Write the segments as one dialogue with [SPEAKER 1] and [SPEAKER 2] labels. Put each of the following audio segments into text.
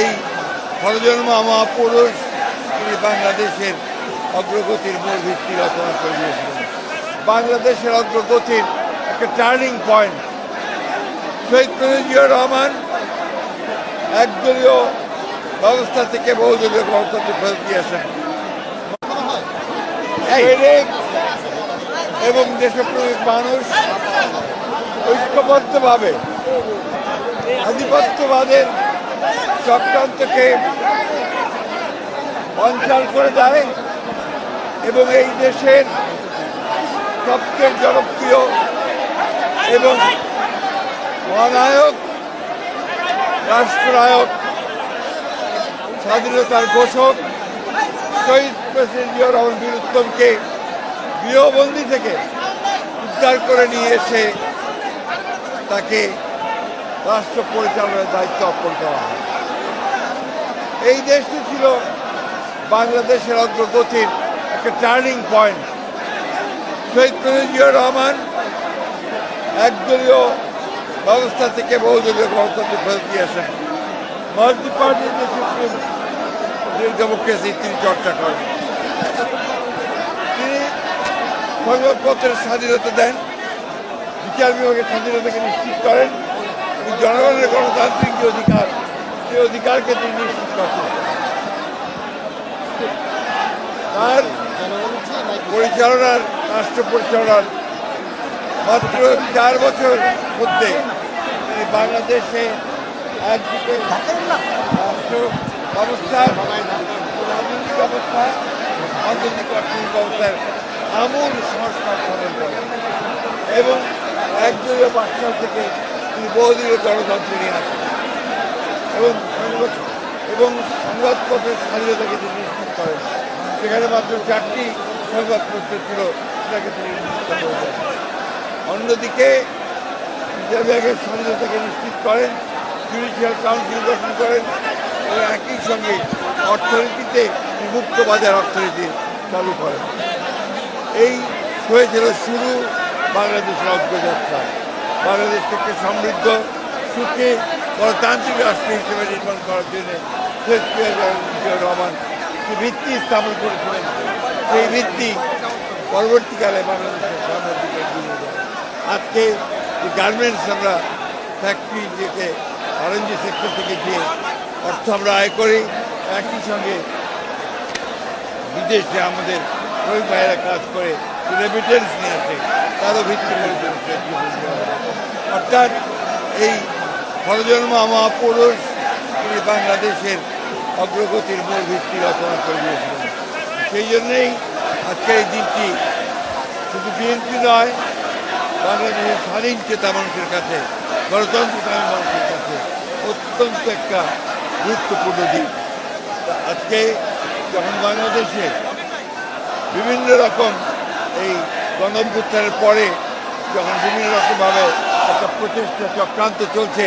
[SPEAKER 1] এই ষড়জন্ম মহাপুরুষ তিনি বাংলাদেশের অগ্রগতির মূল ভিত্তি রচনা করে দিয়েছিলেন। বাংলাদেশের অগ্রগতির একটা টার্নিং পয়েন্ট শহীদ মুজিবুর রহমান একদলীয় ব্যবস্থা থেকে বহুদলীয় গণতন্ত্রে ফেরত দিয়েছেন এবং দেশপ্রেমিক মানুষ ঐক্যবদ্ধভাবে আধিপত্যবাদের চক্রান্তকে অঞ্চল করে দেয় এবং এই দেশের সবচেয়ে জনপ্রিয় এবং মহানায়ক রাষ্ট্রনায়ক স্বাধীনতার ঘোষক শহীদ প্রেসিডেন্ট জিয়াউর রহমান বীর উত্তমকে গৃহবন্দী থেকে উদ্ধার করে নিয়ে এসে তাকে রাষ্ট্র পরিচালনার দায়িত্ব অর্পণ করা হয়। এই দেশটি ছিল বাংলাদেশের অগ্রগতির একটা টার্নিং পয়েন্ট। শহীদ মুজিবুর রহমান একদলীয় ব্যবস্থা থেকে বহুদলীয় গণতন্ত্রে ফেরত দিয়েছেন। মাল্টি পার্টি ডেমোক্রেসি তিনি চর্চা করেন। তিনি সংবাদপত্রের স্বাধীনতা দেন, বিচার বিভাগের স্বাধীনতাকে নিশ্চিত করেন এবং জনগণের গণতান্ত্রিক যে অধিকার সেই অধিকারকে তিনি নিশ্চিত করতেন। তার পরিচালনার রাষ্ট্র পরিচালনার মাত্র 4 বছর মধ্যে তিনি বাংলাদেশে একদিকে রাষ্ট্র ব্যবস্থা রাজনৈতিক ব্যবস্থা অর্থনৈতিক অর্থনৈতিক ব্যবস্থার আমূল সংস্কার সাধন করেন এবং একদলীয় বাকশাল থেকে তিনি বহুদলীয় গণতন্ত্রে নিয়ে আসেন এবং সংবাদপত্রের স্বাধীনতাকে তিনি নিশ্চিত করেন। সেখানে মাত্র 4টি সংবাদপত্র ছিল, সেটাকে তিনি নিশ্চিত করেন। অন্যদিকে বিচার বিভাগের স্বাধীনতাকে নিশ্চিত করেন, জুডিশিয়াল কাউন্সিল গঠন করেন এবং একই সঙ্গে অর্থনীতিতে মুক্ত বাজার অর্থনীতি চালু করেন। এই হয়েছিল শুরু বাংলাদেশের অগ্রযাত্রা। বাংলাদেশকে একটি সমৃদ্ধ সুখী গণতান্ত্রিক রাষ্ট্র হিসেবে নির্মাণ করার জন্য শহীদ মুজিবুর রহমান যে ভিত্তি স্থাপন করেছিলেন, সেই ভিত্তি পরবর্তীকালে বাংলাদেশের সামনের দিকে এগিয়ে যায়। আজকে গার্মেন্টস আমরা ফ্যাক্টরি যেতে অরেঞ্জ সেক্টর থেকে যে অর্থ আমরা আয় করি, একই সঙ্গে বিদেশে আমাদের শ্রমিক ভাইয়েরা কাজ করে রেমিটেন্স নিয়ে আসে, তারও ভিত্তি করেছেন। অর্থাৎ এই ষড়জন্ম মহাপুরুষ তিনি বাংলাদেশের অগ্রগতির মূল ভিত্তি রচনা করে দিয়েছিলেন। সেই জন্যেই আজকের এই দিনটি শুধু বিএনপি নয়, বাংলাদেশের স্বাধীন চেতা মানুষের কাছে, গণতন্ত্রকামী মানুষের কাছে অত্যন্ত একটা গুরুত্বপূর্ণ দিন। আজকে যখন বাংলাদেশে বিভিন্ন রকম এই গণঅভ্যুত্থানের পরে যখন বিভিন্ন রকমভাবে একটা প্রচেষ্টা চক্রান্ত চলছে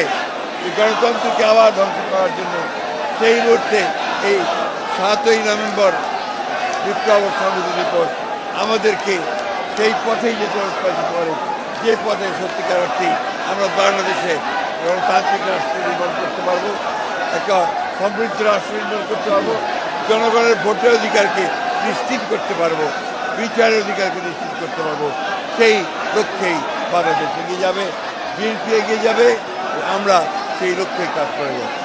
[SPEAKER 1] এই গণতন্ত্রকে আবার ধ্বংস করার জন্য, সেই মুহূর্তে এই 7ই নভেম্বর বিপ্লব সংহতি দিবস আমাদেরকে সেই পথেই যেতে উৎসাহিত করে, যে পথে সত্যিকার অর্থে আমরা বাংলাদেশে গণতান্ত্রিক রাষ্ট্র নির্মাণ করতে পারবো, একটা সমৃদ্ধ রাষ্ট্র নির্মাণ করতে পারবো, জনগণের ভোটের অধিকারকে নিশ্চিত করতে পারবো, বিচারের অধিকারকে নিশ্চিত করতে পারবো। সেই লক্ষ্যেই বাংলাদেশ এগিয়ে যাবে, বিএনপি এগিয়ে যাবে, আমরা সেই লক্ষ্যেই কাজ করে যাচ্ছি।